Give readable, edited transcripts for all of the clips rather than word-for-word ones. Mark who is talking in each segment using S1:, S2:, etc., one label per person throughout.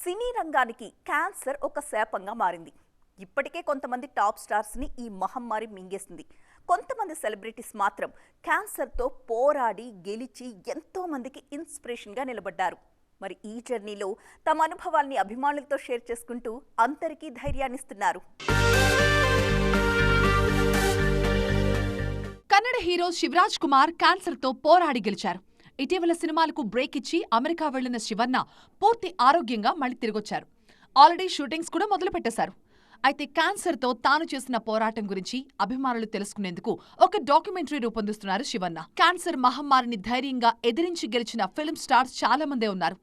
S1: సినీ రంగానికి క్యాన్సర్ ఒక శాపంగా మారింది. ఇప్పటికే కొంతమంది టాప్ స్టార్స్ని ఈ మహమ్మారి మింగేసింది. కొంతమంది సెలబ్రిటీస్ మాత్రం క్యాన్సర్తో పోరాడి గెలిచి ఎంతో మందికి ఇన్స్పిరేషన్గా నిలబడ్డారు. మరి ఈ జర్నీలో తమ అనుభవాల్ని అభిమానులతో షేర్ చేసుకుంటూ అందరికీ ధైర్యాన్నిస్తున్నారు.
S2: కన్నడ హీరో శివరాజ్ కుమార్ క్యాన్సర్తో పోరాడి గెలిచారు. ఇటీవల సినిమాలకు బ్రేక్ ఇచ్చి అమెరికా వెళ్లిన శివన్న పూర్తి ఆరోగ్యంగా మళ్లీ తిరిగొచ్చారు. ఆల్రెడీ షూటింగ్స్ కూడా మొదలుపెట్టేశారు. అయితే క్యాన్సర్తో తాను చేసిన పోరాటం గురించి అభిమానులు తెలుసుకునేందుకు ఒక డాక్యుమెంటరీ రూపొందిస్తున్నారు శివన్న. క్యాన్సర్ మహమ్మారిని ధైర్యంగా ఎదిరించి గెలిచిన ఫిల్మ్ స్టార్స్ చాలా మందే ఉన్నారు.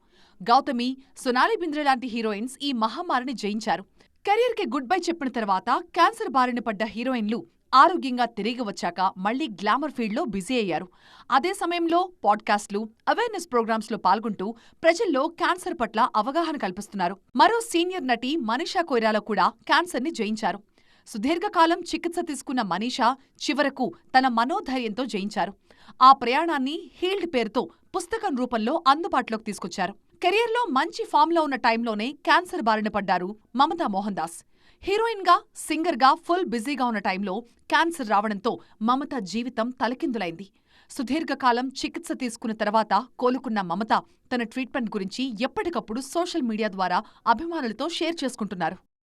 S2: గౌతమి, సొనాలి బింద్రే లాంటి హీరోయిన్స్ ఈ మహమ్మారిని జయించారు. కెరీర్ కి గుడ్ బై చెప్పిన తర్వాత క్యాన్సర్ బారిన పడ్డ హీరోయిన్లు ఆరోగ్యంగా తిరిగి వచ్చాక మళ్లీ గ్లామర్ ఫీల్డ్లో బిజీ అయ్యారు. అదే సమయంలో పాడ్కాస్ట్లు, అవేర్నెస్ ప్రోగ్రామ్స్ లో పాల్గొంటూ ప్రజల్లో క్యాన్సర్ పట్ల అవగాహన కల్పిస్తున్నారు. మరో సీనియర్ నటి మనీషా కొయిరాలా కూడా క్యాన్సర్ ని జయించారు. సుదీర్ఘకాలం చికిత్స తీసుకున్న మనీషా చివరకు తన మనోధైర్యంతో జయించారు. ఆ ప్రయాణాన్ని హీల్డ్ పేరుతో పుస్తకం రూపంలో అందుబాటులోకి తీసుకొచ్చారు. కెరియర్లో మంచి ఫామ్లో ఉన్న టైంలోనే క్యాన్సర్ బారిన పడ్డారు మమతా మోహన్ దాస్. హీరోయిన్ గా, సింగర్ గా ఫుల్ బిజీగా ఉన్న టైంలో క్యాన్సర్ రావడంతో మమత జీవితం తలకిందులైంది. సుదీర్ఘకాలం చికిత్స తీసుకున్న తర్వాత కోలుకున్న మమత తన ట్రీట్మెంట్ గురించి ఎప్పటికప్పుడు సోషల్ మీడియా ద్వారా అభిమానులతో షేర్ చేసుకుంటున్నారు.